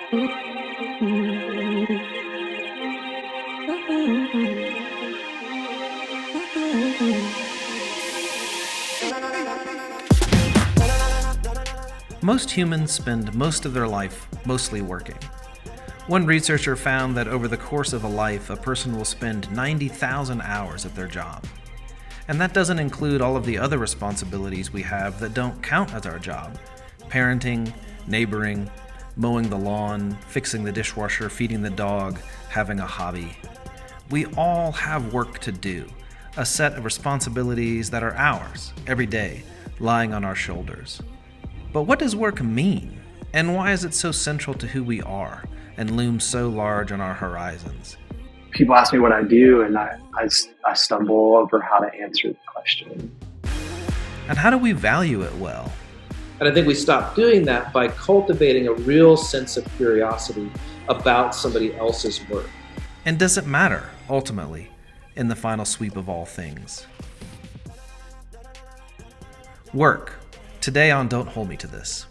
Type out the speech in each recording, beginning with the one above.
Most humans spend most of their life mostly working. One researcher found that over the course of a life, a person will spend 90,000 hours at their job. And that doesn't include all of the other responsibilities we have that don't count as our job: parenting, neighboring, mowing the lawn, fixing the dishwasher, feeding the dog, having a hobby. We all have work to do, a set of responsibilities that are ours, every day, lying on our shoulders. But what does work mean? And why is it so central to who we are and looms so large on our horizons? People ask me what I do, and I stumble over how to answer the question. And how do we value it well? And I think we stop doing that by cultivating a real sense of curiosity about somebody else's work. And does it matter, ultimately, in the final sweep of all things? Work. Today on Don't Hold Me to This.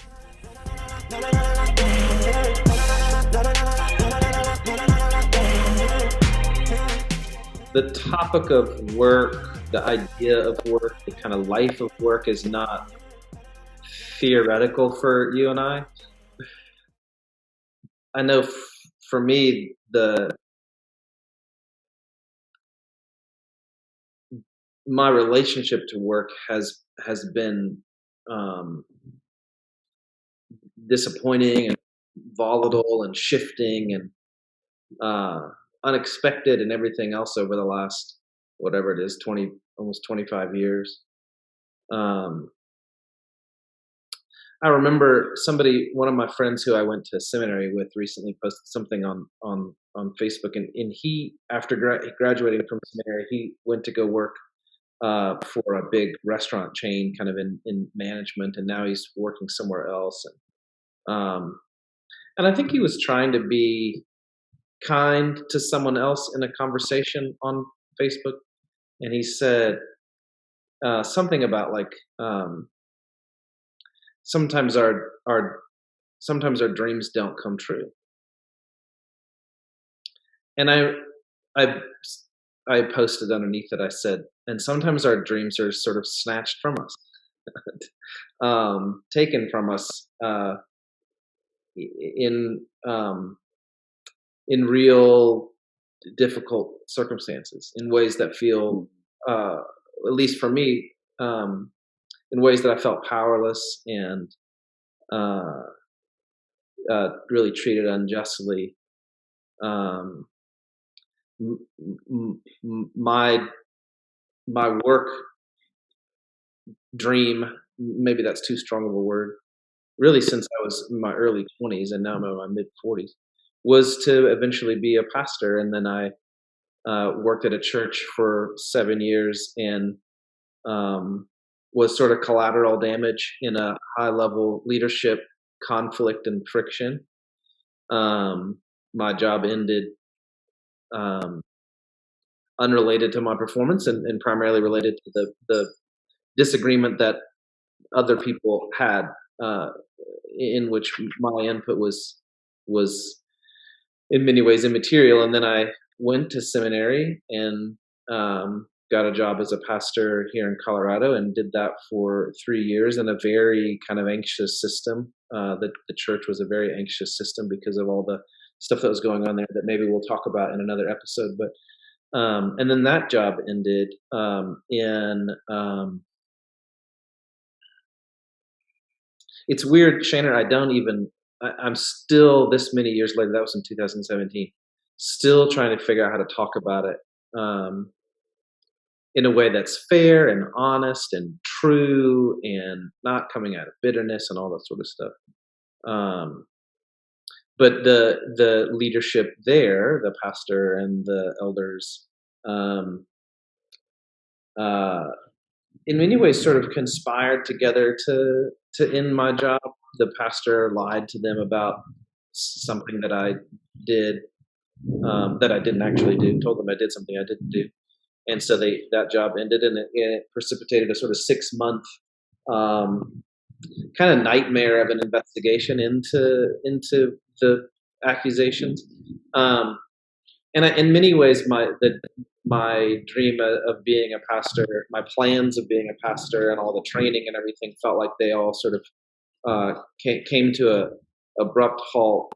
The topic of work, the idea of work, the kind of life of work is not theoretical for you and I. I know for me, my relationship to work has been disappointing and volatile and shifting and unexpected and everything else over the last, whatever it is, almost 25 years. I remember one of my friends who I went to seminary with recently posted something on Facebook, and he, after graduating from seminary, he went to go work for a big restaurant chain, kind of in management, and now he's working somewhere else. And I think he was trying to be kind to someone else in a conversation on Facebook, and he said something about like sometimes our dreams don't come true. And I posted underneath it, I said, and sometimes our dreams are sort of snatched from us, taken from us in real difficult circumstances, in ways that feel, at least for me, in ways that I felt powerless and really treated unjustly. My work dream, maybe that's too strong of a word, really since I was in my early 20s and now I'm in my mid 40s, was to eventually be a pastor. And then I worked at a church for 7 years and was sort of collateral damage in a high level leadership conflict and friction. My job ended unrelated to my performance and primarily related to the disagreement that other people had, in which my input was in many ways immaterial. And then I went to seminary and got a job as a pastor here in Colorado and did that for 3 years in a very kind of anxious system. The church was a very anxious system because of all the stuff that was going on there that maybe we'll talk about in another episode. But and then that job ended it's weird, Shannon, I'm still, this many years later, that was in 2017, still trying to figure out how to talk about it in a way that's fair and honest and true and not coming out of bitterness and all that sort of stuff. But the leadership there, the pastor and the elders, in many ways sort of conspired together to end my job. The pastor lied to them about something that I did that I didn't actually do, told them I did something I didn't do. And so that job ended, and it precipitated a sort of 6-month kind of nightmare of an investigation into the accusations. And in many ways, my dream of being a pastor, my plans of being a pastor, and all the training and everything felt like they all sort of came to a abrupt halt.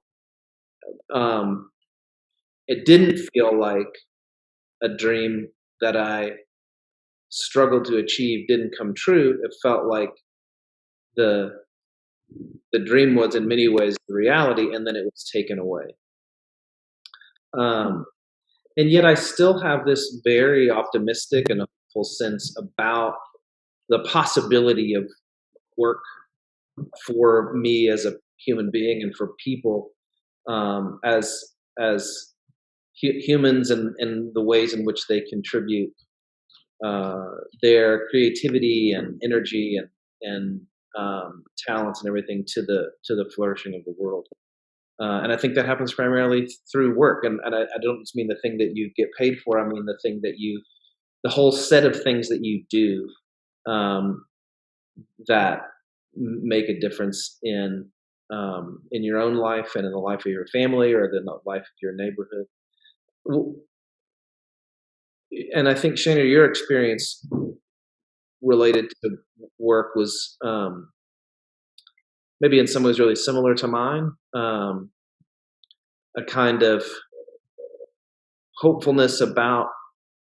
It didn't feel like a dream that I struggled to achieve didn't come true. It felt like the dream was in many ways the reality, and then it was taken away. And yet I still have this very optimistic and hopeful sense about the possibility of work for me as a human being and for people, as humans, and the ways in which they contribute their creativity and energy and talents and everything to the flourishing of the world. And I think that happens primarily through work. And I don't just mean the thing that you get paid for. I mean the whole set of things that you do that make a difference in your own life and in the life of your family or the life of your neighborhood. And I think, Shana, your experience related to work was maybe in some ways really similar to mine. A kind of hopefulness about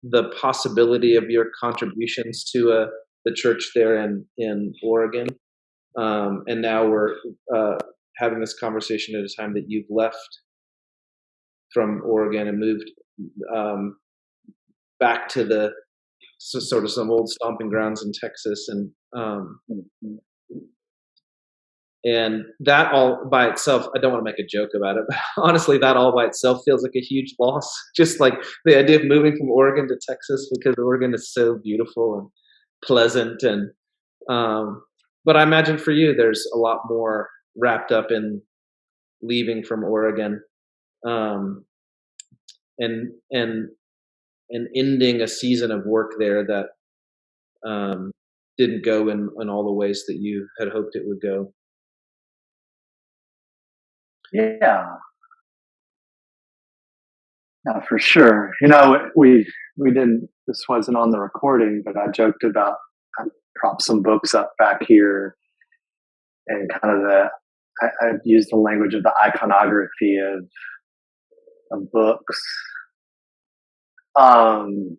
the possibility of your contributions to the church there in Oregon. And now we're having this conversation at a time that you've left from Oregon and moved back to the sort of some old stomping grounds in Texas, and that all by itself, I don't want to make a joke about it, but honestly, that all by itself feels like a huge loss. Just like the idea of moving from Oregon to Texas, because Oregon is so beautiful and pleasant, and but I imagine for you, there's a lot more wrapped up in leaving from Oregon, and ending a season of work there that didn't go in all the ways that you had hoped it would go. Yeah, for sure. We didn't. This wasn't on the recording, but I joked about I propped some books up back here, and kind of I used the language of the iconography of books, and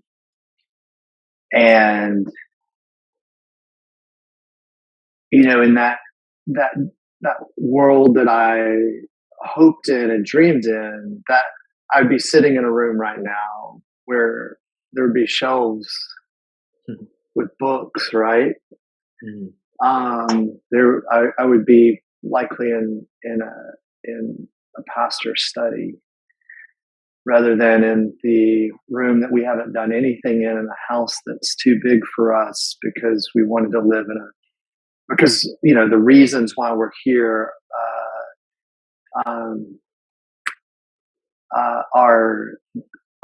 in that world that I hoped in and dreamed in, that I'd be sitting in a room right now where there would be shelves with books, right? There, I would be likely in a pastor's study, rather than in the room that we haven't done anything in a house that's too big for us because we wanted to live because the reasons why we're here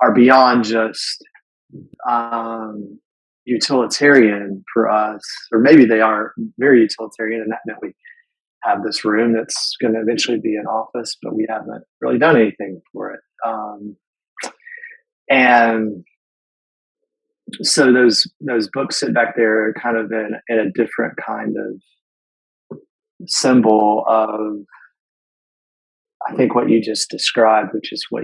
are beyond just utilitarian for us, or maybe they are very utilitarian, and that we have this room that's going to eventually be an office, but we haven't really done anything for it. And so those books sit back there kind of in a different kind of symbol of, I think, what you just described, which is what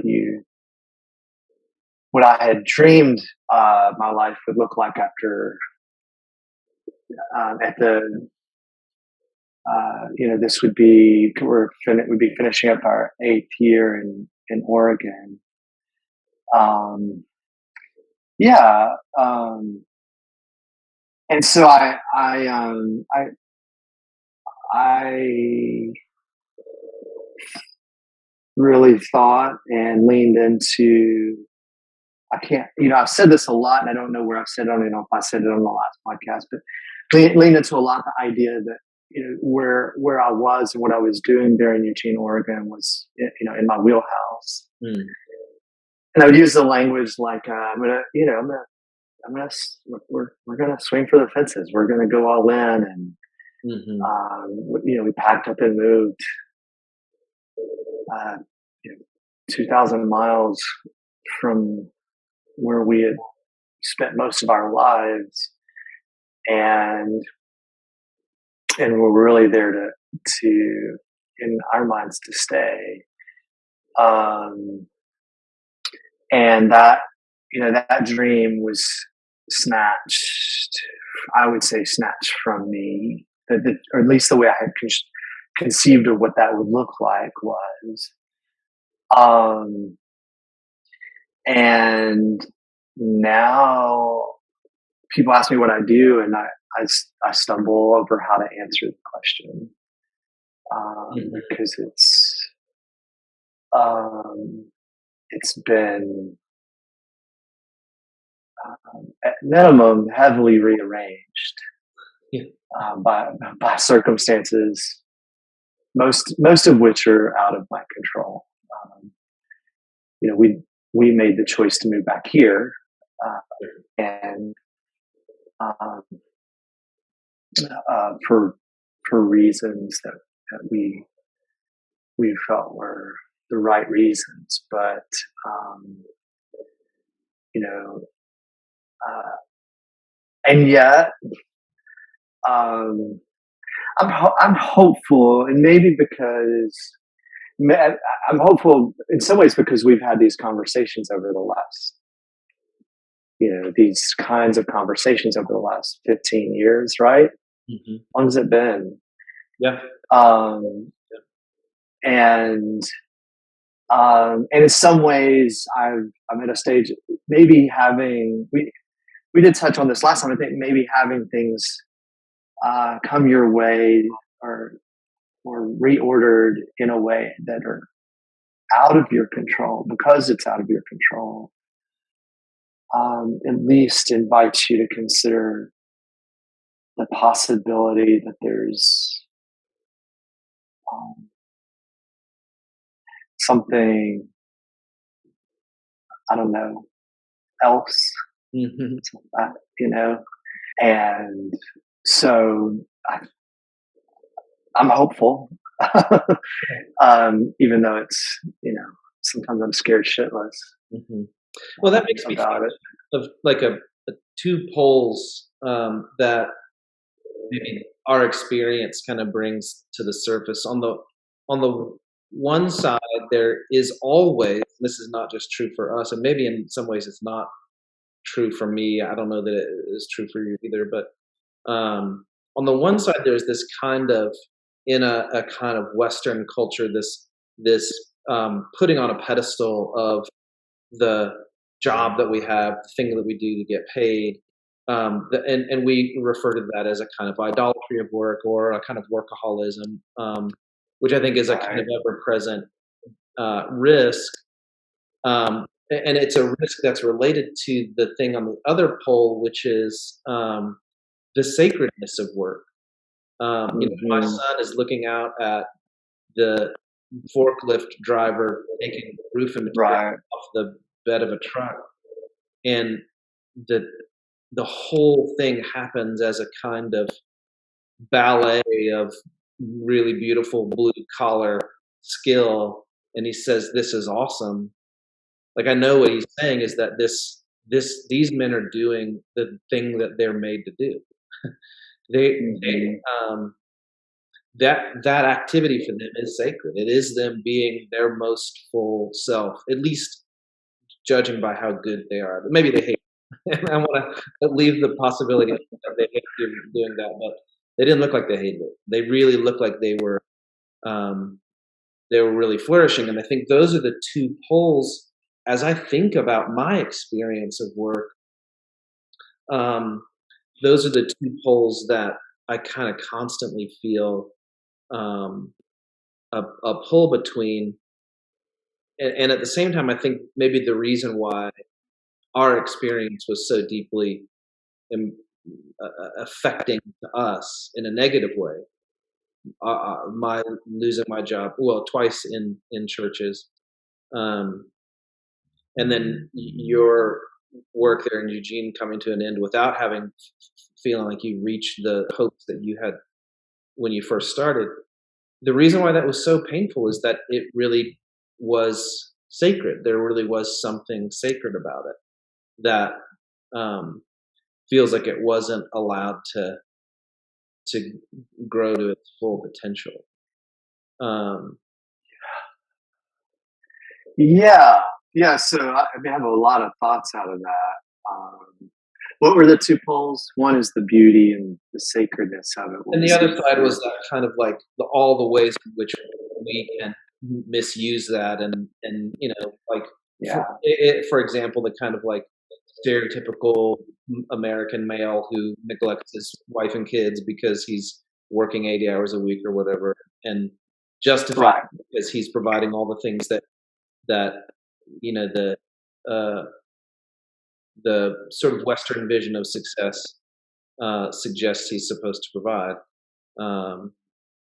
I had dreamed my life would look like after this would be, we'd be finishing up our 8th year in Oregon. And so I really thought and leaned into, I've said this a lot, and I don't know where I've said it. I don't know if I said it on the last podcast, but leaned into a lot the idea that, where I was and what I was doing there in Eugene, Oregon was, in my wheelhouse. And I would use the language like, we're going to swing for the fences. We're going to go all in. And, we packed up and moved 2,000 miles from where we had spent most of our lives, and we're really there to in our minds to stay. Um, and that that dream was snatched. I would say snatched from me, or at least the way I had conceived of what that would look like was. Um, and now people ask me what I do, and I stumble over how to answer the question, because it's been at minimum heavily rearranged, Yeah. by circumstances, most of which are out of my control. We made the choice to move back here, and um, for reasons that we felt were the right reasons, but you know, and yet um, I'm hopeful, and maybe because I'm hopeful in some ways because we've had these conversations over the last, these kinds of conversations over the last 15 years, right? Mm-hmm. How long has it been? Yeah. And in some ways, I'm at a stage, maybe having, we did touch on this last time. I think maybe having things come your way or reordered in a way that are out of your control, because it's out of your control, at least invites you to consider the possibility that there's something, I don't know, else, Mm-hmm. and so I'm hopeful, even though it's, sometimes I'm scared shitless. Mm-hmm. Well, that makes me think of like a two poles that maybe our experience kind of brings to the surface. On the one side, there is always, this is not just true for us, and maybe in some ways it's not true for me. I don't know that it is true for you either, but on the one side, there's this kind of, in a kind of Western culture, this putting on a pedestal of the job that we have, the thing that we do to get paid, and we refer to that as a kind of idolatry of work or a kind of workaholism, which I think is a kind of ever-present risk. And it's a risk that's related to the thing on the other pole, which is the sacredness of work. My son is looking out at the forklift driver taking roofing material off the bed of a truck, and the whole thing happens as a kind of ballet of really beautiful blue collar skill, and he says this is awesome. Like, I know what he's saying is that these men are doing the thing that they're made to do. they that activity for them is sacred. It is them being their most full self, at least judging by how good they are. But maybe they hate it. And I want to leave the possibility that they hate doing that, but they didn't look like they hated it. They really looked like they were really flourishing. And I think those are the two poles. As I think about my experience of work, those are the two poles that I kind of constantly feel a pull between. And at the same time, I think maybe the reason why our experience was so deeply affecting us in a negative way, my losing my job, well, twice in churches, and then your work there in Eugene coming to an end without feeling like you reached the hopes that you had when you first started. The reason why that was so painful is that it really was sacred. There really was something sacred about it that feels like it wasn't allowed to grow to its full potential. Yeah. So I have a lot of thoughts out of that. What were the two poles? One is the beauty and the sacredness of it. And the other side was that kind of like all the ways in which we can misuse that, and like for example, the kind of like stereotypical American male who neglects his wife and kids because he's working 80 hours a week or whatever, and justifying because he's providing all the things that the sort of Western vision of success suggests he's supposed to provide.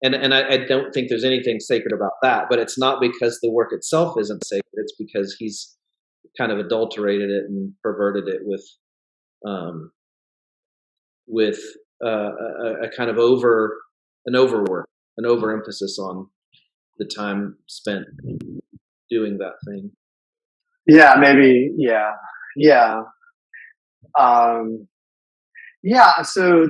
And I don't think there's anything sacred about that, but it's not because the work itself isn't sacred. It's because he's kind of adulterated it and perverted it with a kind of overwork, an overemphasis on the time spent doing that thing. Yeah, maybe. Yeah. So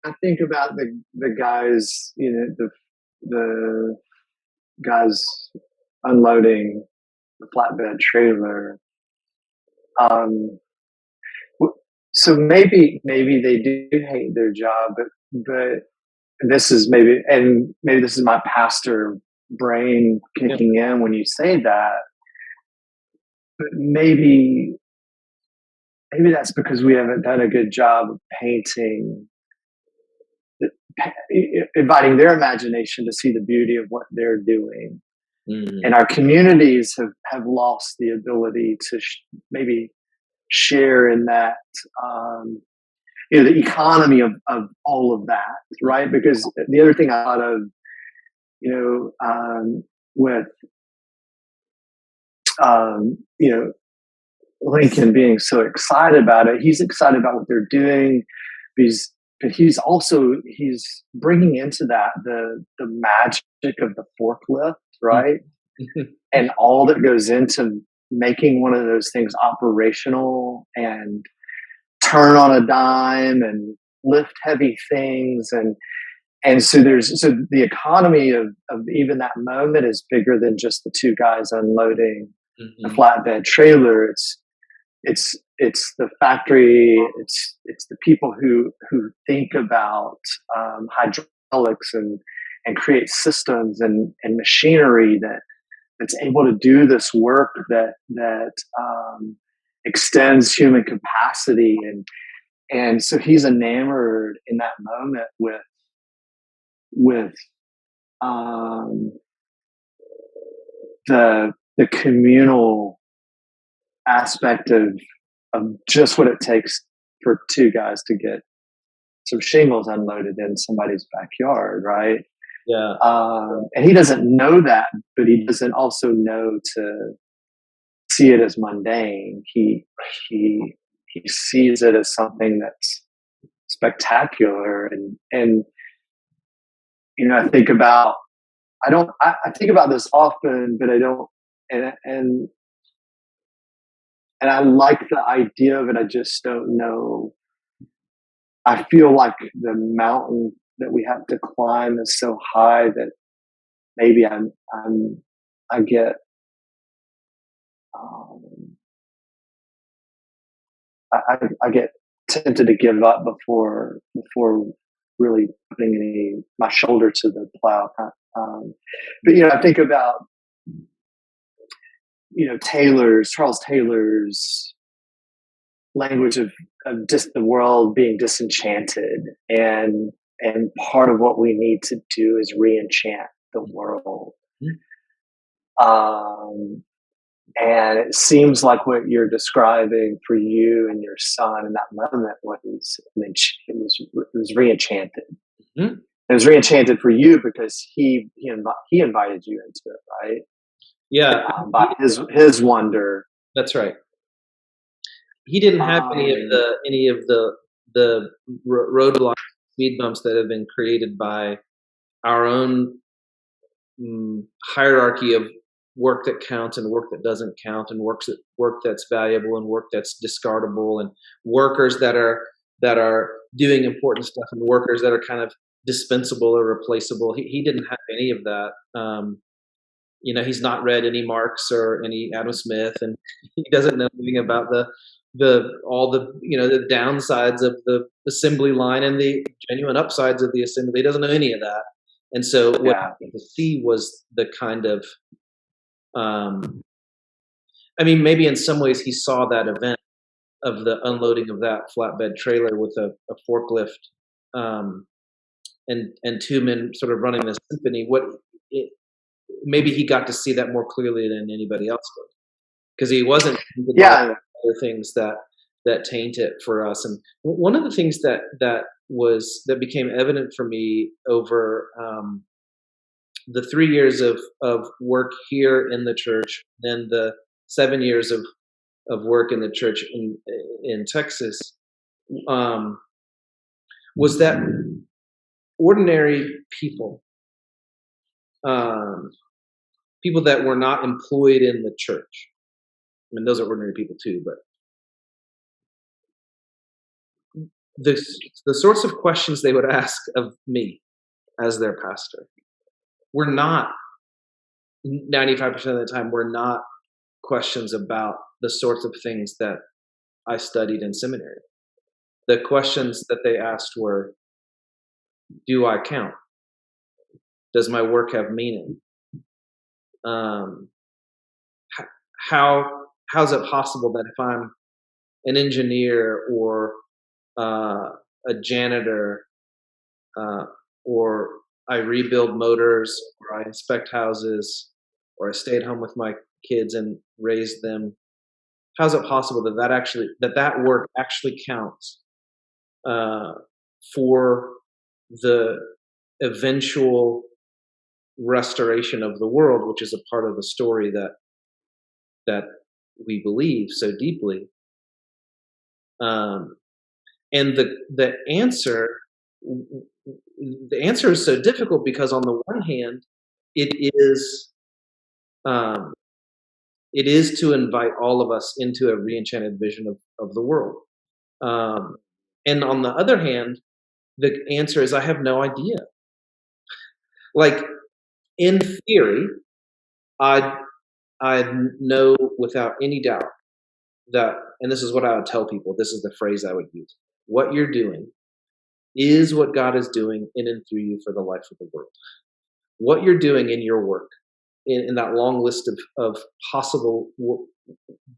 I think about the guys, the guys unloading the flatbed trailer. So maybe they do hate their job, but this is maybe this is my pastor brain kicking in when you say that. But maybe that's because we haven't done a good job of painting, inviting their imagination to see the beauty of what they're doing. Mm-hmm. And our communities have lost the ability to maybe share in that, the economy of all of that, right? Because the other thing I thought of, with, Lincoln being so excited about it, he's excited about what they're doing, but he's bringing into that the magic of the forklift, right? And all that goes into making one of those things operational and turn on a dime and lift heavy things, and so the economy of even that moment is bigger than just the two guys unloading a flatbed trailer. It's the factory. It's the people who think about hydraulics and create systems and machinery that's able to do this work that extends human capacity, and so he's enamored in that moment with the communal aspect of just what it takes for two guys to get some shingles unloaded in somebody's backyard, right? Yeah. And he doesn't know that, but he doesn't also know to see it as mundane. He sees it as something that's spectacular, and I think about this often, but I don't, and I like the idea of it. I just don't know. I feel like the mountain that we have to climb is so high that maybe I get I get tempted to give up before really putting my shoulder to the plow. But I think about Charles Taylor's language of just the world being disenchanted, and part of what we need to do is re-enchant the world. And it seems like what you're describing for you and your son in that moment was re-enchanted. Mm-hmm. It was re-enchanted for you because he invited you into it, right? Yeah, by his wonder. That's right. He didn't have any of the roadblocks, speed bumps that have been created by our own hierarchy of work that counts and work that doesn't count, and work that's valuable and work that's discardable, and workers that are doing important stuff and workers that are kind of dispensable or replaceable. He didn't have any of that. He's not read any Marx or any Adam Smith, and he doesn't know anything about all the the downsides of the assembly line and the genuine upsides of the assembly. He doesn't know any of that. And so what I could see was the kind of, maybe in some ways he saw that event of the unloading of that flatbed trailer with a forklift, and two men sort of running the symphony. Maybe he got to see that more clearly than anybody else did, because he wasn't other things that taint it for us. And one of the things that became evident for me over the 3 years of work here in the church, then the 7 years of work in the church in Texas, was that ordinary people, people that were not employed in the church, I mean, those are ordinary people too, but the sorts of questions they would ask of me as their pastor were not, 95% of the time, were not questions about the sorts of things that I studied in seminary. The questions that they asked were, do I count? Does my work have meaning? How's it possible that if I'm an engineer or a janitor, or I rebuild motors, or I inspect houses, or I stay at home with my kids and raise them, how's it possible that work actually counts for the eventual restoration of the world, which is a part of the story that we believe so deeply? And the answer is so difficult because on the one hand, it is to invite all of us into a re-enchanted vision of the world. And on the other hand, the answer is I have no idea. Like, in theory, I know without any doubt that, and this is what I would tell people, this is the phrase I would use: what you're doing is what God is doing in and through you for the life of the world. What you're doing in your work, in that long list of possible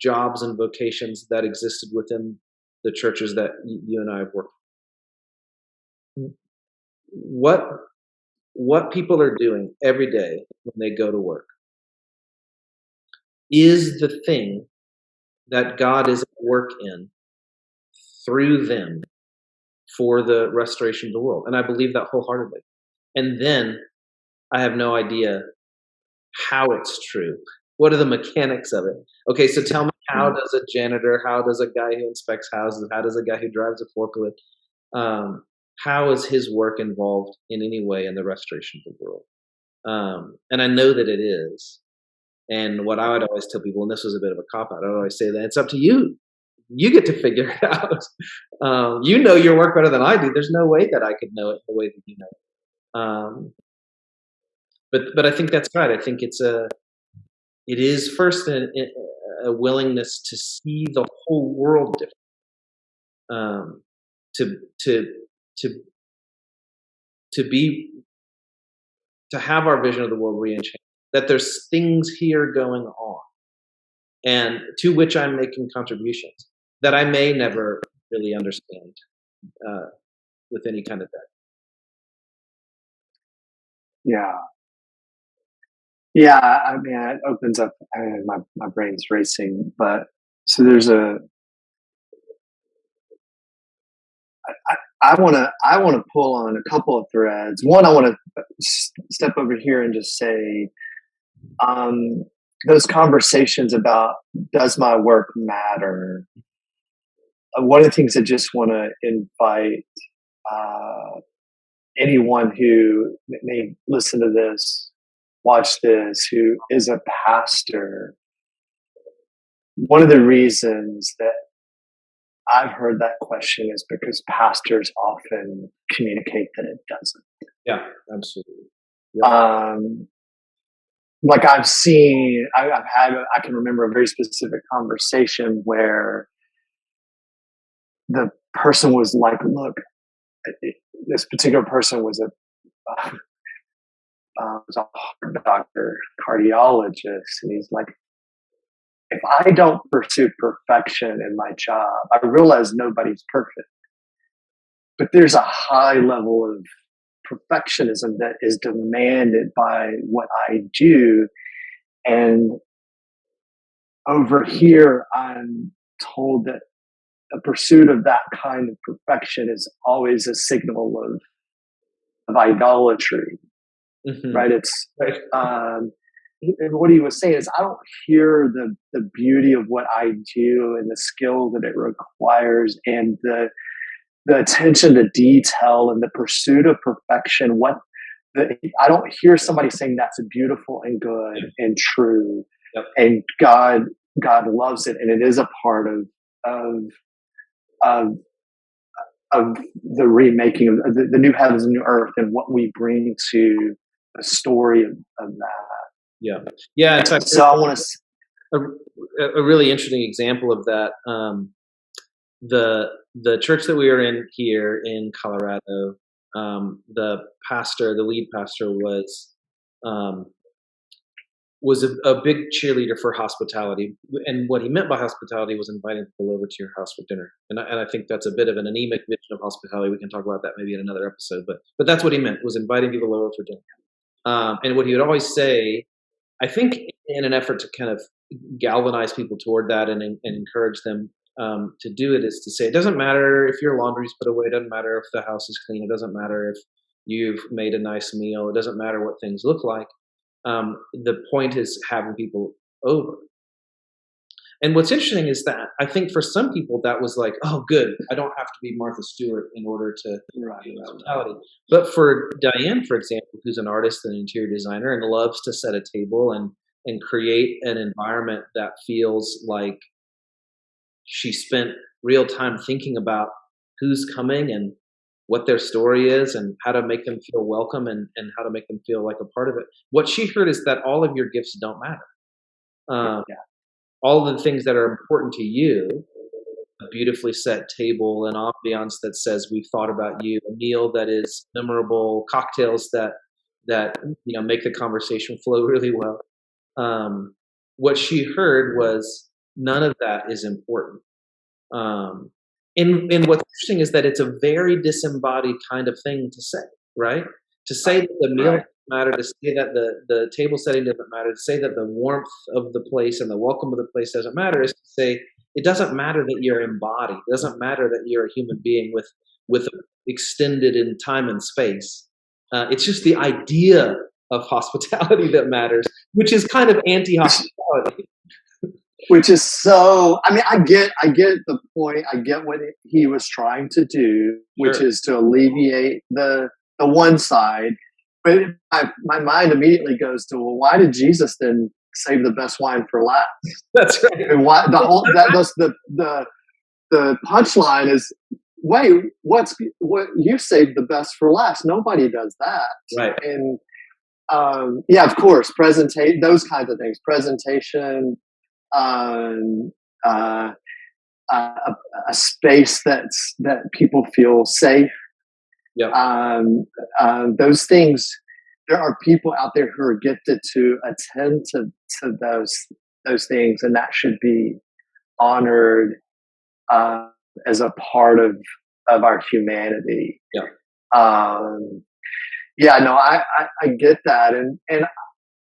jobs and vocations that existed within the churches that you and I have worked. What people are doing every day when they go to work is the thing that God is at work in through them for the restoration of the world. And I believe that wholeheartedly. And then I have no idea how it's true. What are the mechanics of it? Okay, so tell me, how does a janitor, how does a guy who inspects houses, how does a guy who drives a forklift, how is his work involved in any way in the restoration of the world? And I know that it is. And what I would always tell people, and this was a bit of a cop-out, I would always say that it's up to you. You get to figure it out. You know your work better than I do. There's no way that I could know it the way that you know it. But I think that's right. I think it is first a willingness to see the whole world different, to have our vision of the world re-enchanted, that there's things here going on, and to which I'm making contributions that I may never really understand with any kind of depth. Yeah, I mean, it opens up. My brain's racing, but so there's I want to pull on a couple of threads. One, I want to step over here and just say, those conversations about, does my work matter? One of the things I just want to invite anyone who may listen to this watch this, who is a pastor, one of the reasons that I've heard that question is because pastors often communicate that it doesn't. Yeah, absolutely. Like I've seen, I can remember a very specific conversation where the person was like, look, this particular person was was a heart doctor, cardiologist, and he's like, if I don't pursue perfection in my job, I realize nobody's perfect, but there's a high level of perfectionism that is demanded by what I do. And over here, I'm told that a pursuit of that kind of perfection is always a signal of idolatry, right? It's Right. what he was saying is, I don't hear the beauty of what I do and the skill that it requires and the attention to detail and the pursuit of perfection. I don't hear somebody saying that's beautiful and good and true, Yep. and God loves it, and it is a part of the remaking of the new heavens and new earth and what we bring to the story of that. Yeah. Yeah. In fact, So I want to. a really interesting example of that. The church that we are in here in Colorado, the lead pastor was a big cheerleader for hospitality, and what he meant by hospitality was inviting people over to your house for dinner. And I think that's a bit of an anemic vision of hospitality. We can talk about that maybe in another episode, but that's what he meant, was inviting people over for dinner. And what he would always say, I think, in an effort to kind of galvanize people toward that and encourage them to do it, is to say, it doesn't matter if your laundry's put away, it doesn't matter if the house is clean, it doesn't matter if you've made a nice meal, it doesn't matter what things look like. The point is having people over. And what's interesting is that I think for some people that was like, oh, good, I don't have to be Martha Stewart in order to do hospitality. But for Diane, for example, who's an artist and interior designer and loves to set a table and create an environment that feels like she spent real time thinking about who's coming and what their story is and how to make them feel welcome and how to make them feel like a part of it. What she heard is that all of your gifts don't matter. All the things that are important to you, a beautifully set table, an ambiance that says we've thought about you, a meal that is memorable, cocktails that make the conversation flow really well. What she heard was none of that is important. And what's interesting is that it's a very disembodied kind of thing to say, right? To say that the meal doesn't matter, to say that the table setting doesn't matter, to say that the warmth of the place and the welcome of the place doesn't matter, is to say it doesn't matter that you're embodied. It doesn't matter that you're a human being with extended in time and space. It's just the idea of hospitality that matters, which is kind of anti-hospitality. Which is so, I mean, I get the point. I get what he was trying to do, which is to alleviate the one side. But my mind immediately goes to, well, why did Jesus then save the best wine for last? That's right. And why the punchline is, wait, what you saved the best for last? Nobody does that. Right. And of course, those kinds of things, presentation, a space that people feel safe. Yep. Those things. There are people out there who are gifted to attend to those things, and that should be honored as a part of our humanity. Yeah. I get that,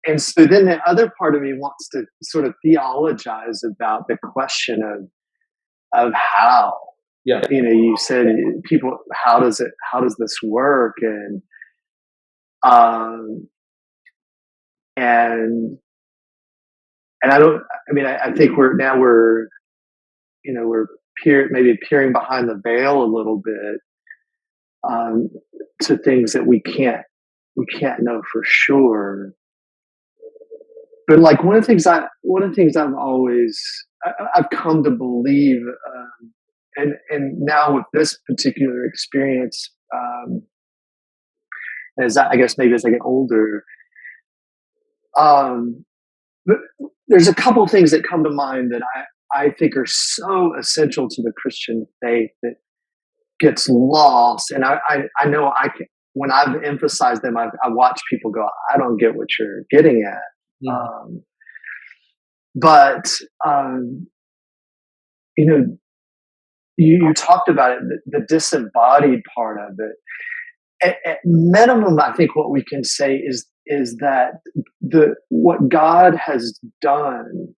and so then the other part of me wants to sort of theologize about the question of how. Yeah. You said people, how does this work? And I think we're maybe peering behind the veil a little bit to things that we can't know for sure. but like one of the things I've come to believe, and now with this particular experience, I guess maybe as I get older, but there's a couple of things that come to mind that I think are so essential to the Christian faith that gets lost. And I know I can, when I've emphasized them, I watch people go, I don't get what you're getting at. Mm-hmm. But you know, you talked about it, the disembodied part of it. At minimum, I think what we can say is that what God has done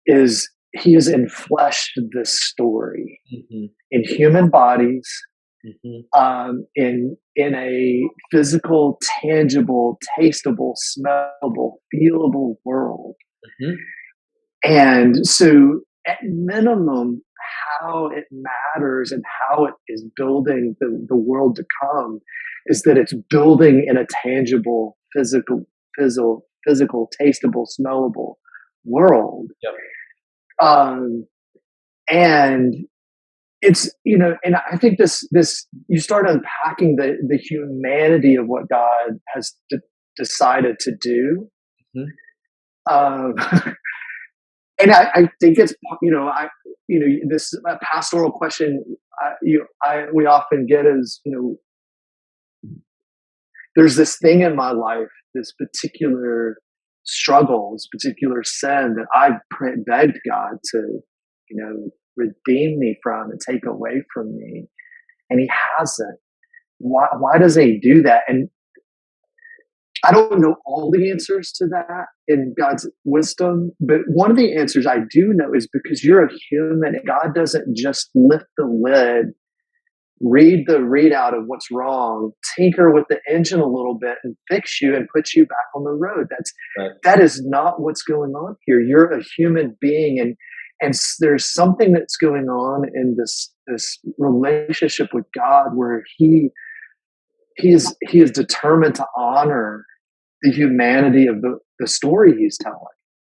is He has enfleshed this story Mm-hmm. in human bodies, Mm-hmm. in a physical, tangible, tasteable, smellable, feelable world. Mm-hmm. And so, at minimum, how it matters and how it is building the world to come is that it's building in a tangible, physical, tasteable, smellable world. Yep. And it's, and I think this you start unpacking the humanity of what God has decided to do. Mm-hmm. And I think it's, this pastoral question we often get is, there's this thing in my life, this particular struggle, this particular sin that I've begged God to, redeem me from and take away from me, and He hasn't. Why does He do that? And I don't know all the answers to that in God's wisdom, but one of the answers I do know is because you're a human, and God doesn't just lift the lid, read the readout of what's wrong, tinker with the engine a little bit, and fix you and put you back on the road. That is not what's going on here. You're a human being, and there's something that's going on in this relationship with God where He is determined to honor the humanity of the story He's telling.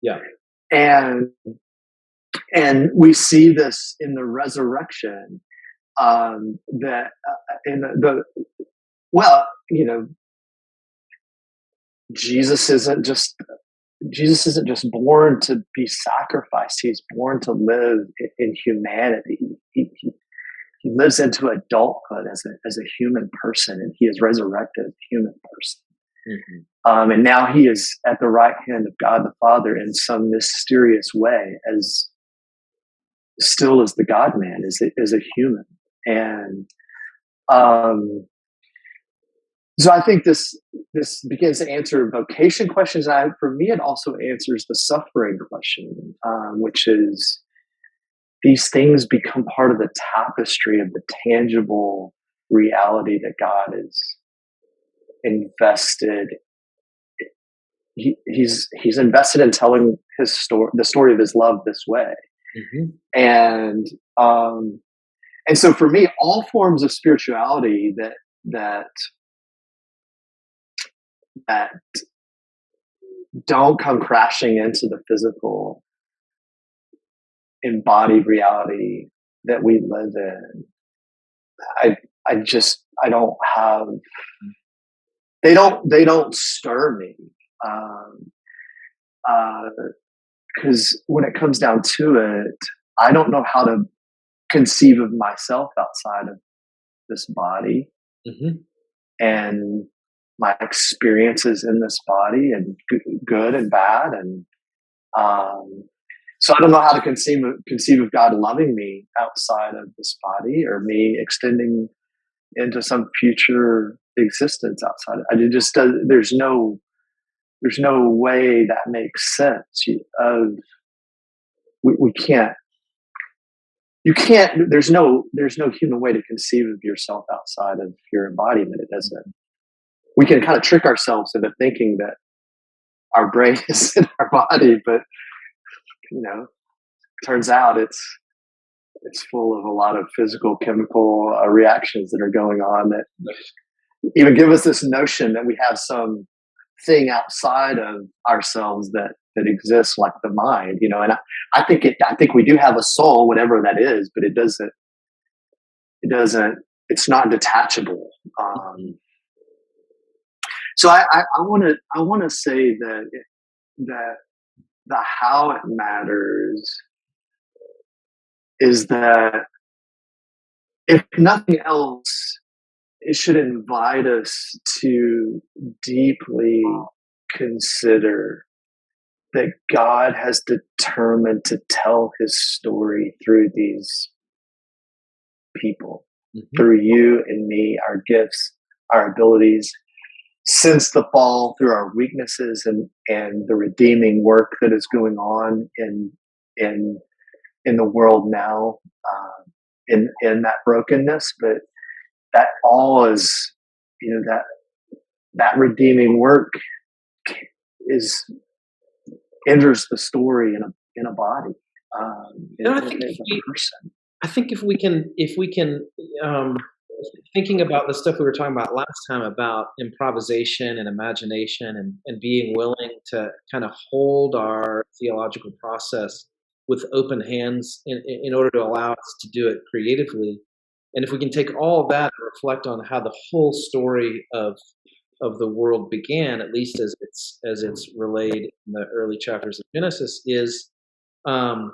Yeah. And we see this in the resurrection, that in Jesus isn't just born to be sacrificed. He's born to live in humanity. He lives into adulthood as a human person, and He is resurrected as a human person. Mm-hmm. And now He is at the right hand of God the Father in some mysterious way, as still as the God man, as a human. And so I think this begins to answer vocation questions. For me, it also answers the suffering question, which is these things become part of the tapestry of the tangible reality that God is invested. He's invested in telling His story, the story of His love, this way. Mm-hmm. And so for me, all forms of spirituality that don't come crashing into the physical embodied reality that we live in, I don't have, they don't stir me. Because when it comes down to it, I don't know how to conceive of myself outside of this body. Mm-hmm. And my experiences in this body, and good and bad. And so I don't know how to conceive of God loving me outside of this body, or me extending into some future existence outside. There's no way that makes sense. We can't. You can't. There's no human way to conceive of yourself outside of your embodiment. It doesn't. We can kind of trick ourselves into thinking that our brain is in our body, but turns out it's full of a lot of physical, chemical reactions that are going on that even give us this notion that we have some thing outside of ourselves that exists, like the mind, and I think we do have a soul, whatever that is, but it's not detachable. So I want to say that the how it matters is that, if nothing else, it should invite us to deeply consider that God has determined to tell his story through these people, through you and me, our gifts, our abilities, since the fall, through our weaknesses and the redeeming work that is going on in the world now, in that brokenness. But that all is, that redeeming work enters the story in a body, I think if we can, thinking about the stuff we were talking about last time about improvisation and imagination and being willing to kind of hold our theological process with open hands in order to allow us to do it creatively. And if we can take all of that and reflect on how the whole story of the world began, at least as it's relayed in the early chapters of Genesis, is from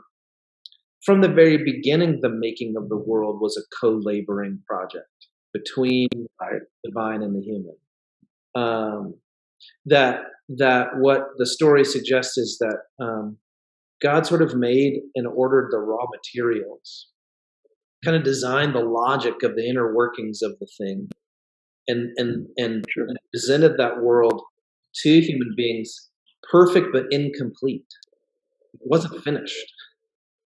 the very beginning, the making of the world was a co-laboring project between the divine and the human. That what the story suggests is that God sort of made and ordered the raw materials, kind of designed the logic of the inner workings of the thing, and presented that world to human beings perfect but incomplete. It wasn't finished.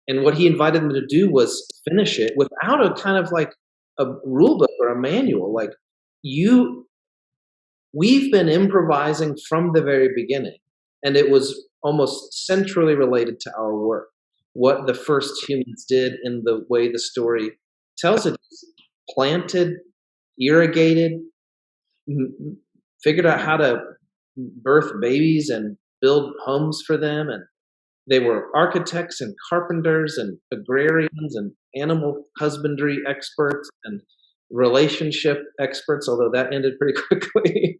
And what he invited them to do was finish it without a kind of like a rule book or a manual. Like, we've been improvising from the very beginning, and it was almost centrally related to our work. What the first humans did in the way the story tells it is planted, irrigated, figured out how to birth babies and build homes for them, and they were architects and carpenters and agrarians and animal husbandry experts and relationship experts, although that ended pretty quickly.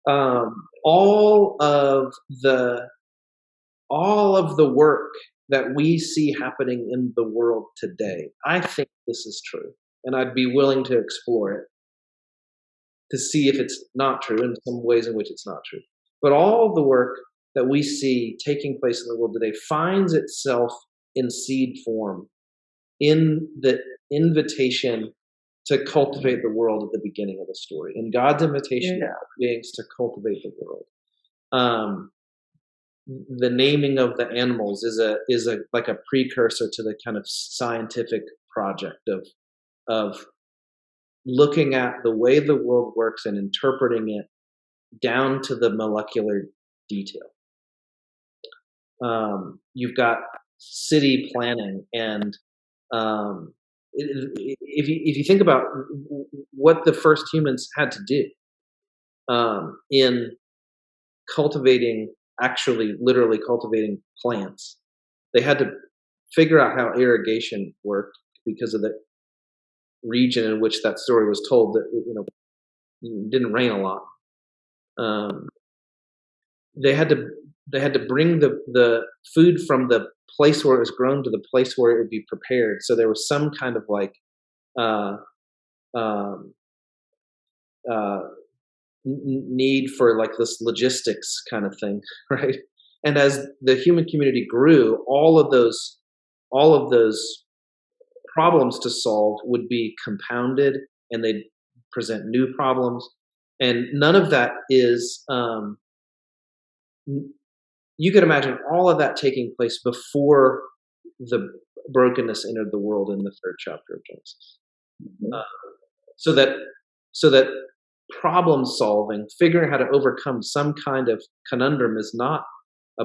All of the work that we see happening in the world today, I think this is true, and I'd be willing to explore it to see if it's not true, in some ways in which it's not true. But all of the work that we see taking place in the world today finds itself in seed form, in the invitation to cultivate the world at the beginning of the story, in God's invitation to beings to cultivate the world. The naming of the animals is a like a precursor to the kind of scientific project of looking at the way the world works and interpreting it down to the molecular detail. You've got city planning, and if you think about what the first humans had to do in cultivating, actually literally cultivating plants, they had to figure out how irrigation worked because of the region in which that story was told, that it didn't rain a lot. They had to bring the food from the place where it was grown to the place where it would be prepared. So there was some kind of like need for like this logistics kind of thing, right? And as the human community grew, all of those problems to solve would be compounded, and they'd present new problems. And none of that is, you could imagine all of that taking place before the brokenness entered the world in the third chapter of Genesis. So that problem solving, figuring how to overcome some kind of conundrum, is not a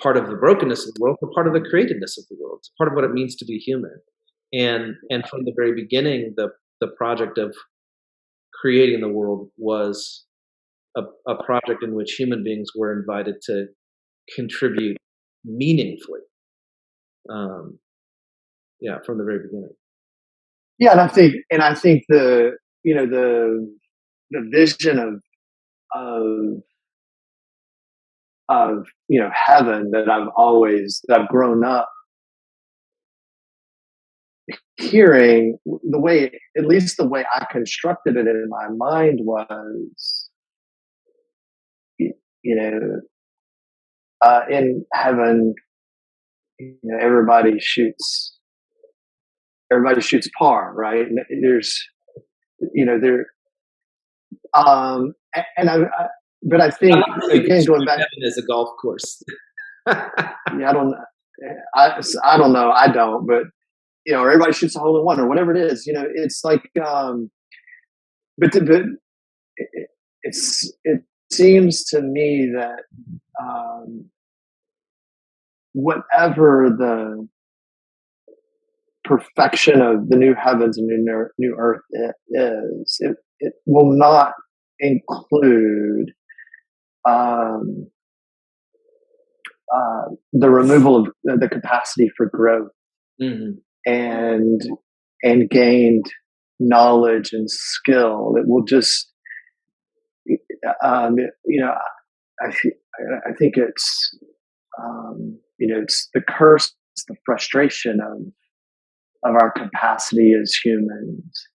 part of the brokenness of the world, but part of the createdness of the world. It's part of what it means to be human. And from the very beginning, the project of creating the world was a project in which human beings were invited to contribute meaningfully. Yeah, from the very beginning. Yeah, and I think the vision of heaven that I've grown up hearing, at least the way I constructed it in my mind was, in heaven, everybody shoots par, right? And there's, there, and but I think, again, going back, heaven is a golf course. yeah, I don't know, I don't, but everybody shoots a hole in one or whatever it is. It's like, but it seems to me that whatever the perfection of the new heavens and new earth is, it will not include the removal of the capacity for growth, mm-hmm. and gained knowledge and skill. It will just, I think it's, it's the curse, it's the frustration of our capacity as humans.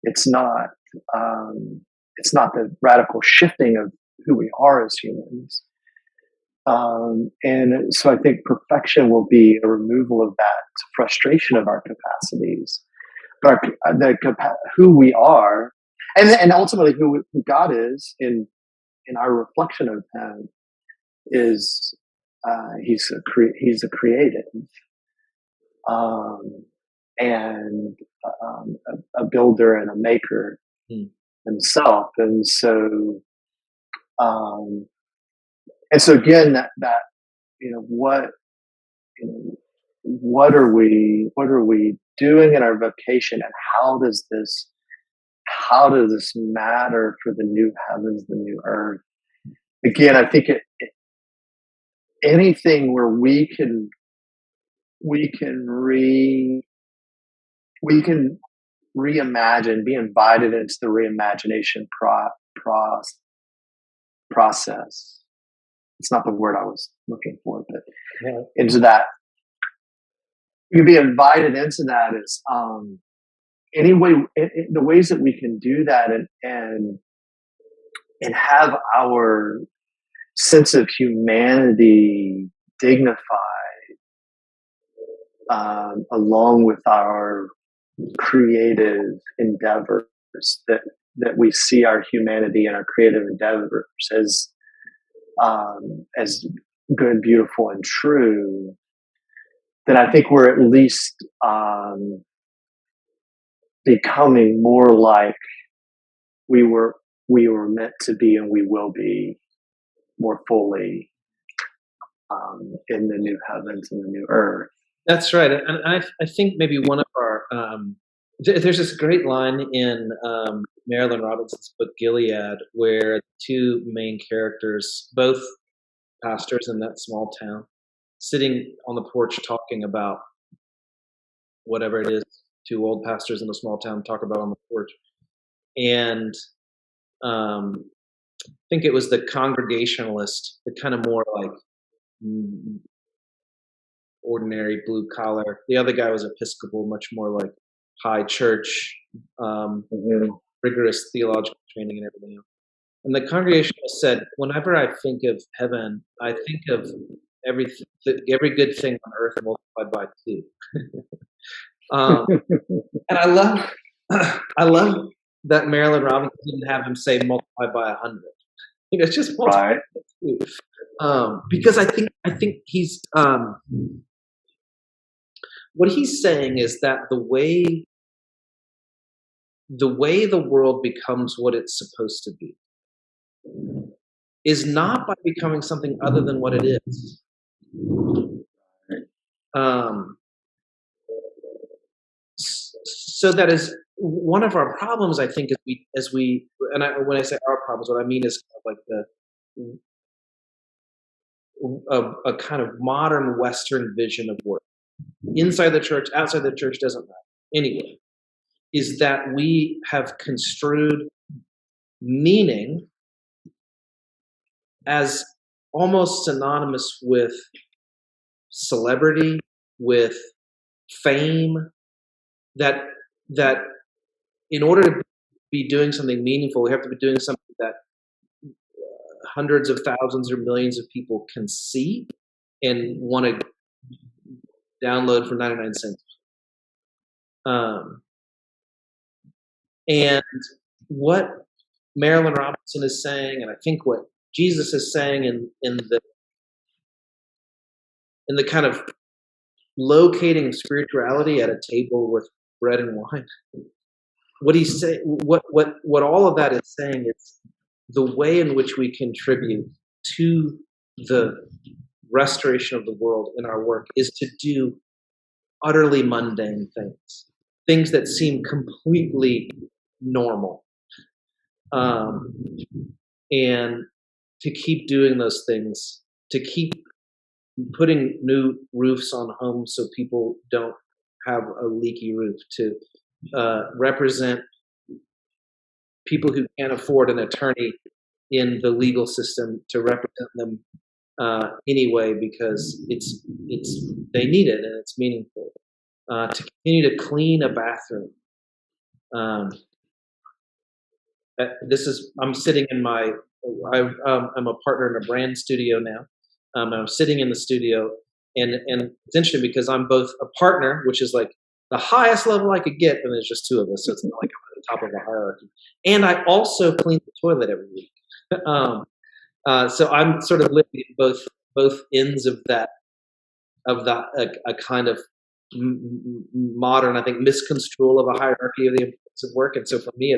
It's not the radical shifting of who we are as humans. And so I think perfection will be a removal of that frustration of our capacities, but who we are, and ultimately who God is in our reflection of Him is He's a creative, and a builder and a maker himself, and so again, that what are we doing in our vocation, and how does this matter for the new heavens, the new earth? Again, I think anything where we can reimagine, be invited into the reimagination process. It's not the word I was looking for, but into that, you can be invited into that is anyway, the ways that we can do that and have our sense of humanity dignified, along with our creative endeavors, that we see our humanity and our creative endeavors as good, beautiful, and true, then I think we're at least becoming more like we were meant to be, and we will be more fully in the new heavens and the new earth. That's right, and I think maybe one of our there's this great line in Marilyn Robinson's book Gilead, where the two main characters, both pastors in that small town, sitting on the porch talking about whatever it is two old pastors in a small town talk about on the porch. And I think it was the Congregationalist, the kind of more like ordinary blue collar. The other guy was Episcopal, much more like high church, rigorous theological training and everything else. And the Congregationalist said, whenever I think of heaven, I think of every good thing on earth multiplied by 2. And I love that Marilyn Robinson didn't have him say multiplied by 100. It's just multiplied by 2. Because I think he's what he's saying is that the way the world becomes what it's supposed to be is not by becoming something other than what it is. So that one of our problems, I think, when I say our problems, what I mean is kind of like a kind of modern Western vision of work. Inside the church, outside the church, doesn't matter. Anyway, is that we have construed meaning as almost synonymous with celebrity, with fame, that that in order to be doing something meaningful, we have to be doing something that hundreds of thousands or millions of people can see and want to download for 99 cents. And what Marilyn Robinson is saying, and I think what Jesus is saying in the kind of locating spirituality at a table with bread and wine, what all of that is saying is the way in which we contribute to the restoration of the world in our work is to do utterly mundane things that seem completely normal, and to keep doing those things, to keep putting new roofs on homes so people don't have a leaky roof, to represent people who can't afford an attorney in the legal system, to represent them anyway because it's they need it and it's meaningful. To continue to clean a bathroom. I'm sitting in I'm a partner in a brand studio now. And I'm sitting in the studio, and it's interesting because I'm both a partner, which is like the highest level I could get, and there's just two of us, so it's not like I'm at the top of a hierarchy. And I also clean the toilet every week. So I'm sort of living in both ends of that a kind of modern, I think, misconstrual of a hierarchy of the importance of work. And so for me,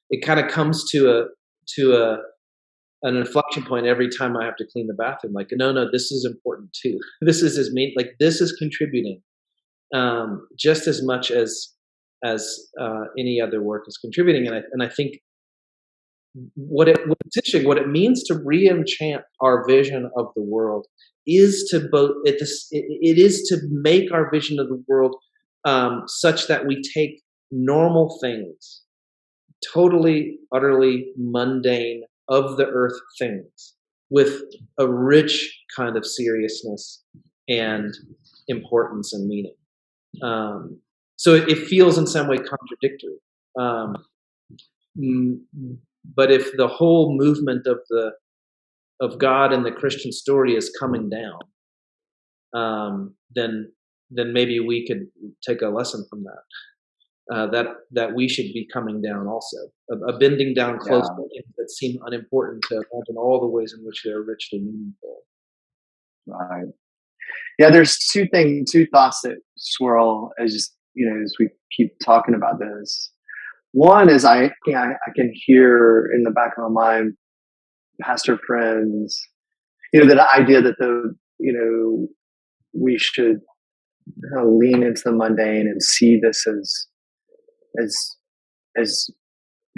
it kind of comes to an inflection point every time I have to clean the bathroom. Like, no, this is important too. This is this is contributing just as much as any other work is contributing. And I think what's interesting, what it means to re-enchant our vision of the world is it is to make our vision of the world such that we take normal things, totally, utterly mundane, of the earth things, with a rich kind of seriousness and importance and meaning. So it feels in some way contradictory. But if the whole movement of God and the Christian story is coming down, then maybe we could take a lesson from that. That we should be coming down also, a bending down close to things that seem unimportant to imagine all the ways in which they are richly meaningful. Right. Yeah, there's two thoughts that swirl as we keep talking about this. One is I can hear in the back of my mind pastor friends, that idea that we should lean into the mundane and see this as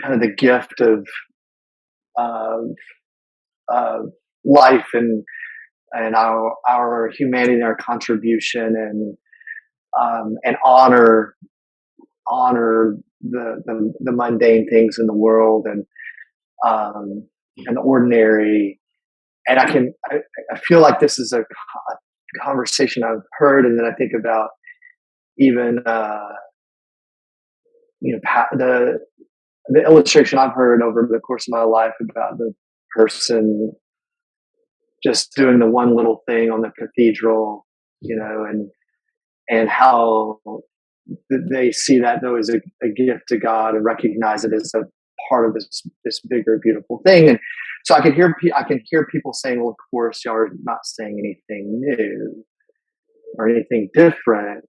kind of the gift of life and our humanity and our contribution, and honor the mundane things in the world and the ordinary. And I feel like this is a conversation I've heard, and then I think about even the illustration I've heard over the course of my life about the person just doing the one little thing on the cathedral, and how they see that though as a gift to God and recognize it as a part of this bigger, beautiful thing. And so I can hear people saying, well, of course, y'all are not saying anything new or anything different.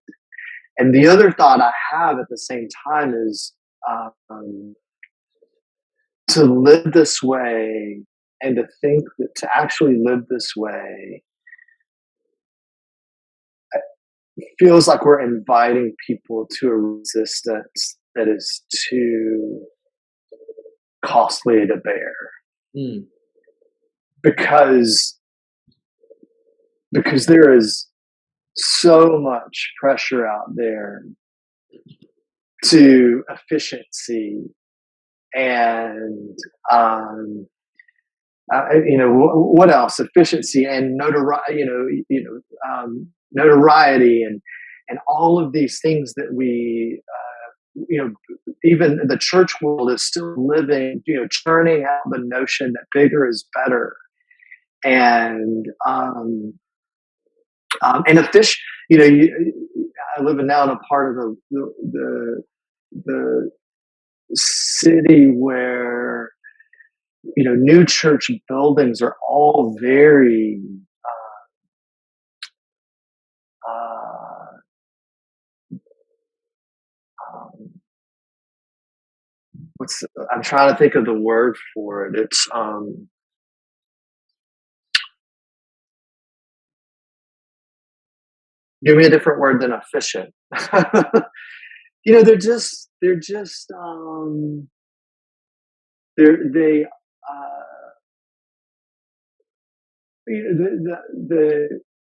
And the other thought I have at the same time is to live this way, and to think that to actually live this way feels like we're inviting people to a resistance that is too costly to bear Mm. because there is so much pressure out there to efficiency and what else? Efficiency and notoriety. Notoriety and all of these things that we, even the church world is still living, churning out the notion that bigger is better, and a fish. I live now in a part of the city where new church buildings are all very uh, um, I'm trying to think of the word for it. It's give me a different word than efficient. They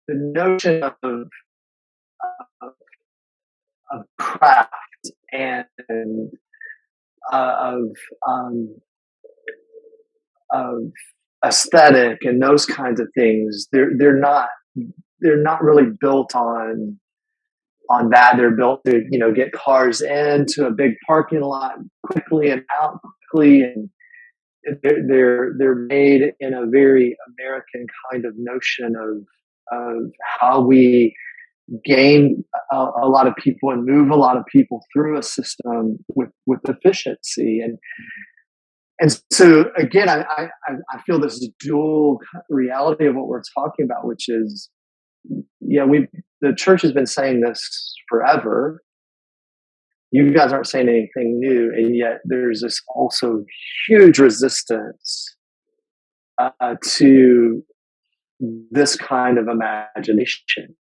the notion of craft and of um, of aesthetic and those kinds of things, they're not really built on that. They're built to get cars into a big parking lot quickly and out quickly, and they're made in a very American kind of notion of how we gain a lot of people and move a lot of people through a system with efficiency. And so again, I feel this dual reality of what we're talking about, which is, the church has been saying this forever. You guys aren't saying anything new, and yet there's this also huge resistance to this kind of imagination,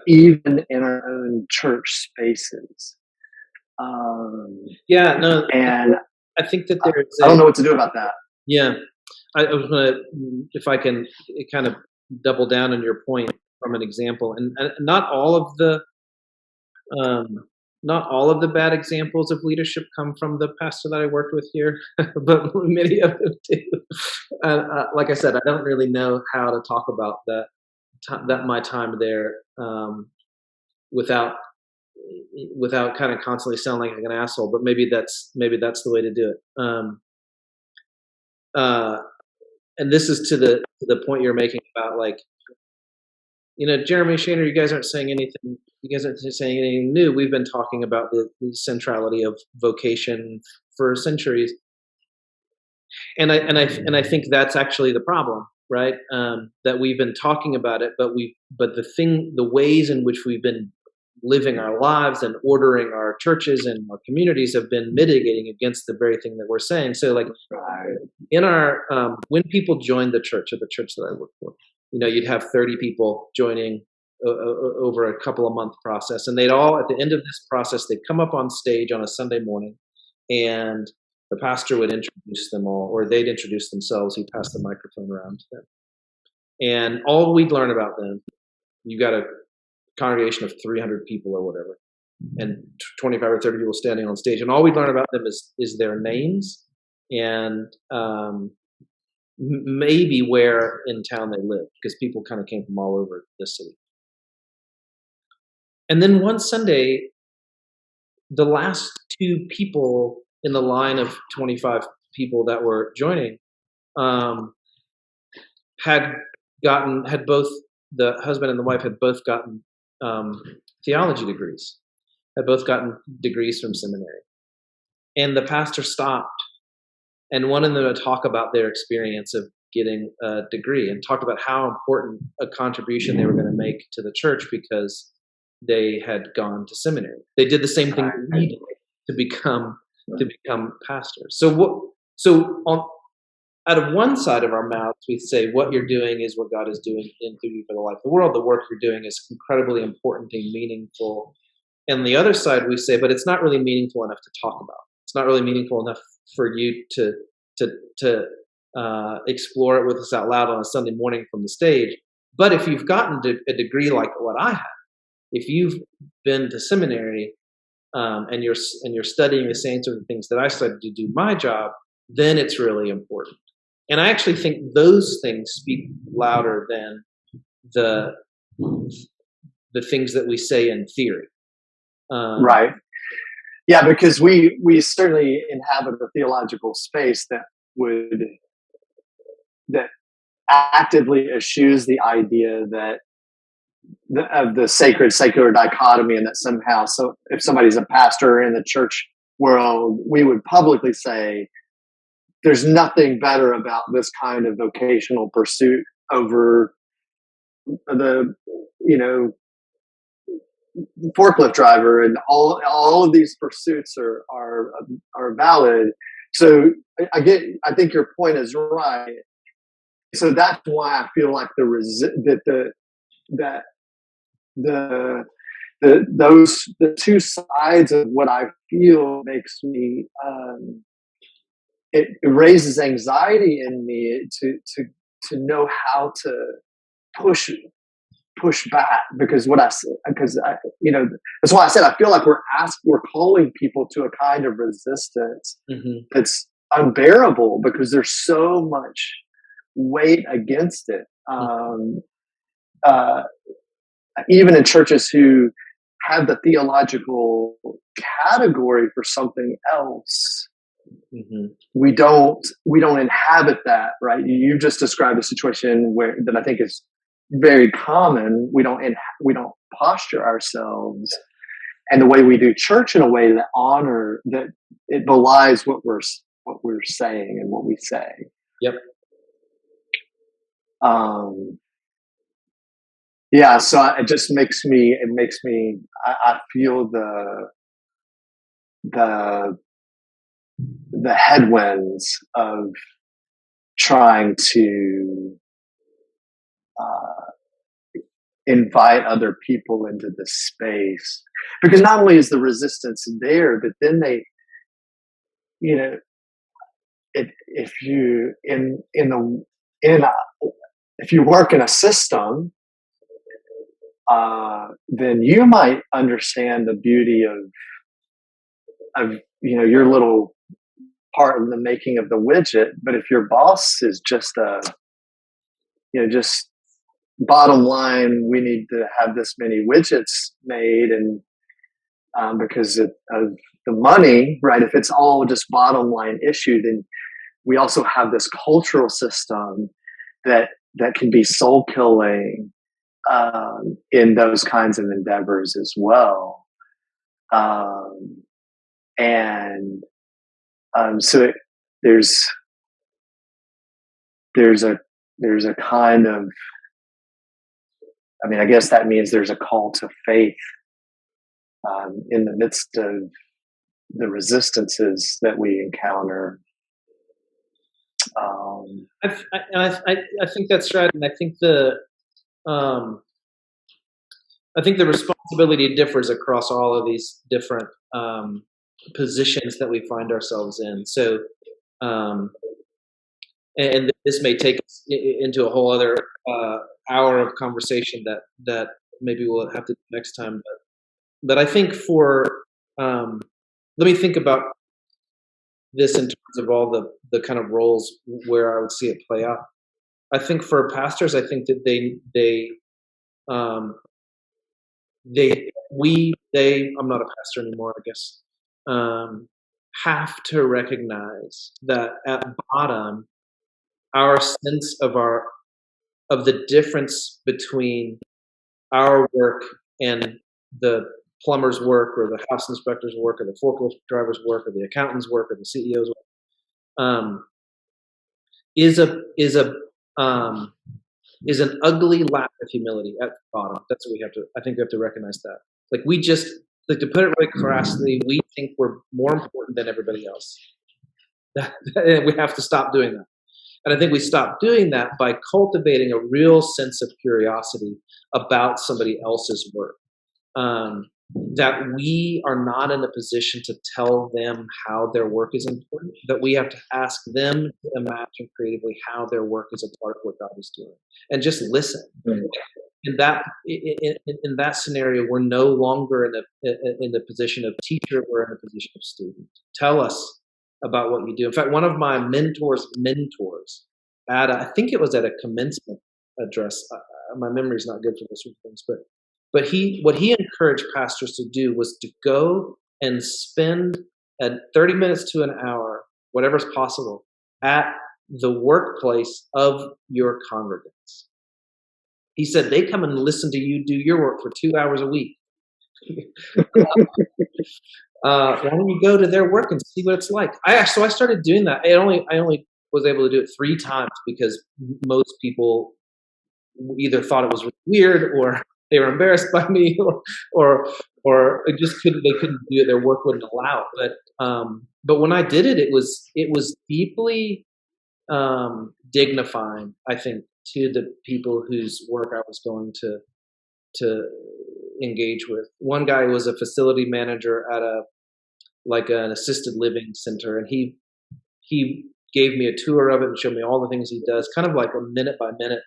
even in our own church spaces. No, and I think that there's. I don't know what to do about that. Yeah, I was going to, if I can kind of double down on your point from an example, and not all of the bad examples of leadership come from the pastor that I worked with here, but many of them do. Like I said, I don't really know how to talk about that my time there without kind of constantly sounding like an asshole. But maybe that's the way to do it. And this is to the point you're making about, like, Jeremy, Shaner, you guys aren't saying anything. You guys aren't saying anything new. We've been talking about the centrality of vocation for centuries, and I think that's actually the problem, right? That we've been talking about it, but the ways in which we've been living our lives and ordering our churches and our communities have been mitigating against the very thing that we're saying. So, like, in our when people joined the church, at the church that I work for, you'd have 30 people joining over a couple of month process, and they'd all, at the end of this process, they'd come up on stage on a Sunday morning, and the pastor would introduce them all, or they'd introduce themselves. He'd pass the microphone around to them, and all we'd learn about them, you got a congregation of 300 people or whatever, and 25 or 30 people standing on stage, and all we'd learn about them is their names and maybe where in town they live, because people kind of came from all over the city. And then one Sunday, the last two people in the line of 25 people that were joining had both, the husband and the wife had both gotten theology degrees, had both gotten degrees from seminary. And the pastor stopped and wanted them to talk about their experience of getting a degree, and talked about how important a contribution they were going to make to the church because they had gone to seminary. They did the same thing we did to become pastors. So out of one side of our mouths, we say what you're doing is what God is doing in through you for the life of the world. The work you're doing is incredibly important and meaningful. And the other side, we say, but it's not really meaningful enough to talk about. It's not really meaningful enough for you to explore it with us out loud on a Sunday morning from the stage. But if you've gotten to a degree like what I have, if you've been to seminary and you're studying the same sort of things that I studied to do my job, then it's really important. And I actually think those things speak louder than the things that we say in theory. Right. Yeah, because we certainly inhabit a theological space that actively eschews the idea that of the sacred secular dichotomy, and that somehow, so if somebody's a pastor in the church world, we would publicly say there's nothing better about this kind of vocational pursuit over the, forklift driver, and all of these pursuits are valid. So I think your point is right. So that's why I feel like the two sides of what I feel makes me it raises anxiety in me to know how to push back, because that's why I said I feel like we're calling people to a kind of resistance that's unbearable, because there's so much weight against it. Even in churches who have the theological category for something else, we don't inhabit that, right? You just described a situation that I think is very common. We don't posture ourselves and the way we do church in a way that it belies what we're saying and what we say. Yep. Yeah. So it just makes me. I feel the headwinds of trying to invite other people into the space, because not only is the resistance there, but then they, if you if you work in a system, then you might understand the beauty of your little part in the making of the widget. But if your boss is just just bottom line, we need to have this many widgets made, and because of the money, right? If it's all just bottom line issue, then we also have this cultural system that can be soul killing in those kinds of endeavors as well. So there's a kind of, I guess that means there's a call to faith in the midst of the resistances that we encounter. I think that's right, and I think the responsibility differs across all of these different positions that we find ourselves in. So, and this may take us into a whole other hour of conversation that maybe we'll have to do next time. But I think let me think about this in terms of all the kind of roles where I would see it play out. I think for pastors, I think that I'm not a pastor anymore, I guess, have to recognize that at bottom, our sense of the difference between our work and the plumber's work, or the house inspector's work, or the forklift driver's work, or the accountant's work, or the CEO's work, is an ugly lack of humility at the bottom. That's what I think we have to recognize that. Like, to put it really crassly, we think we're more important than everybody else. We have to stop doing that. And I think we stopped doing that by cultivating a real sense of curiosity about somebody else's work. That we are not in a position to tell them how their work is important, that we have to ask them to imagine creatively how their work is a part of what God is doing, and just listen. Mm. In that scenario, we're no longer in the position of teacher, we're in the position of student. Tell us about what you do. In fact, one of my mentors at I think it was at a commencement address. My memory is not good for those sort of things, but what he encouraged pastors to do was to go and spend 30 minutes to an hour, whatever's possible, at the workplace of your congregants. He said they come and listen to you do your work for 2 hours a week. Why don't you go to their work and see what it's like? So I started doing that. I only was able to do it 3 times because most people either thought it was really weird, or they were embarrassed by me, or it just couldn't do it. Their work wouldn't allow it. But when I did it, it was deeply dignifying, I think, to the people whose work I was going to engage with. One guy was a facility manager at an assisted living center, and he gave me a tour of it and showed me all the things he does, kind of like a minute by minute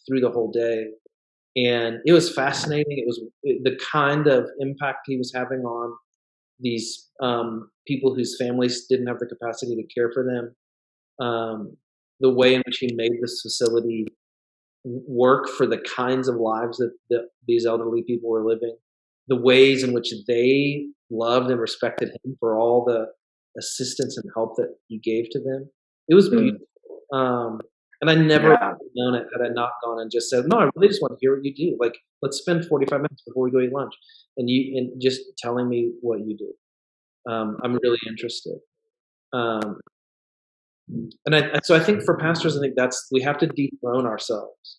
through the whole day. And it was fascinating. It was the kind of impact he was having on these people whose families didn't have the capacity to care for them. The way in which he made this facility work for the kinds of lives that these elderly people were living, the ways in which they loved and respected him for all the assistance and help that he gave to them. It was beautiful. And I never would have known it had I not gone and just said, no, I really just want to hear what you do. Like, let's spend 45 minutes before we go eat lunch and just telling me what you do. I'm really interested. So I think for pastors, I think we have to dethrone ourselves,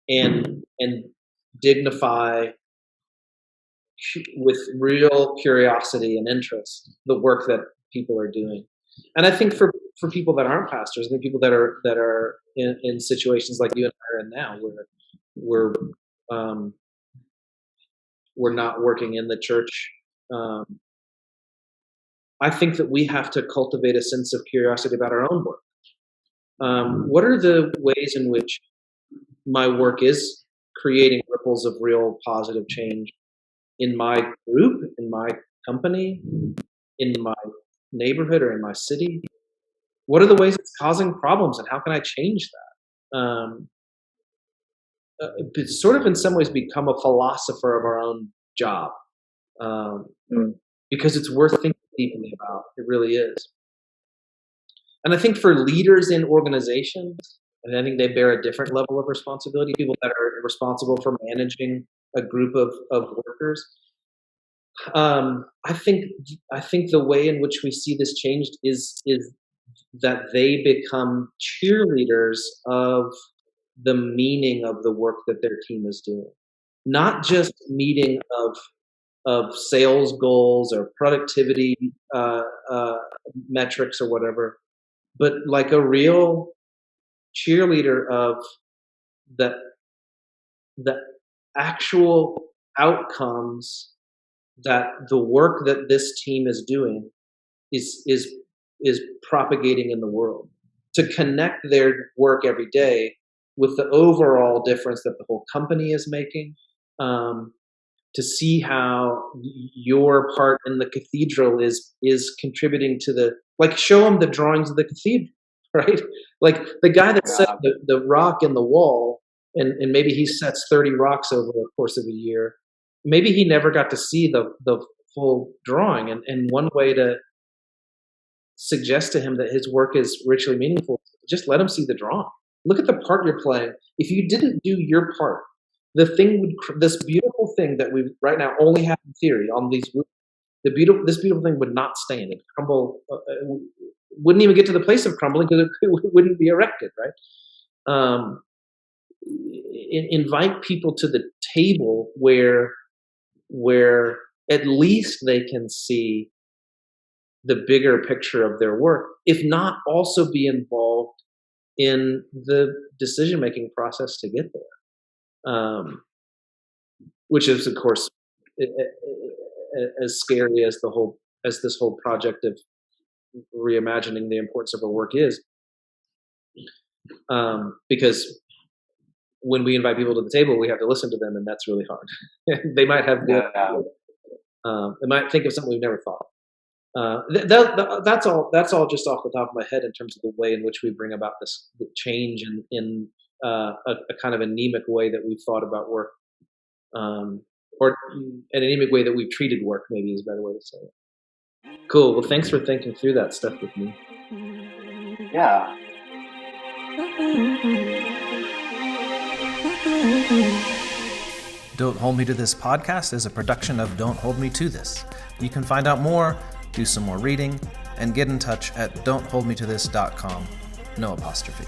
and dignify with real curiosity and interest the work that people are doing. And I think for people that aren't pastors, I think people that are in situations like you and I are in now, where we're not working in the church, I think that we have to cultivate a sense of curiosity about our own work. What are the ways in which my work is creating ripples of real positive change in my group, in my company, in my neighborhood, or in my city? What are the ways it's causing problems, and how can I change that? It's sort of in some ways become a philosopher of our own job, because it's worth thinking deeply about. It really is. And I think for leaders in organizations, and I think they bear a different level of responsibility, people that are responsible for managing a group of workers, I think the way in which we see this changed is that they become cheerleaders of the meaning of the work that their team is doing, not just meeting of sales goals or productivity metrics or whatever, but like a real cheerleader of the actual outcomes that the work that this team is doing is propagating in the world, to connect their work every day with the overall difference that the whole company is making, to see how your part in the cathedral is contributing to show them the drawings of the cathedral, right? Like the guy that set the rock in the wall, and maybe he sets 30 rocks over the course of a year. Maybe he never got to see the full drawing. And one way to suggest to him that his work is richly meaningful, just let him see the drawing. Look at the part you're playing. If you didn't do your part, this beautiful thing that we right now only have in theory on these roofs, this beautiful thing would not stand. It crumble, wouldn't even get to the place of crumbling because it wouldn't be erected, right? Invite people to the table where at least they can see the bigger picture of their work, if not also be involved in the decision-making process to get there. Which is, of course, as scary as this whole project of reimagining the importance of our work is, because when we invite people to the table, we have to listen to them, and that's really hard. They might have good, they might think of something we've never thought. That's all just off the top of my head in terms of the way in which we bring about the change in a kind of anemic way that we've thought about work, or an anemic way that we've treated work. Maybe is a better way to say it. Cool. Well, thanks for thinking through that stuff with me. Yeah. Don't Hold Me to This podcast is a production of Don't Hold Me to This. You can find out more, do some more reading, and get in touch at don'tholdmetothis.com. No apostrophe.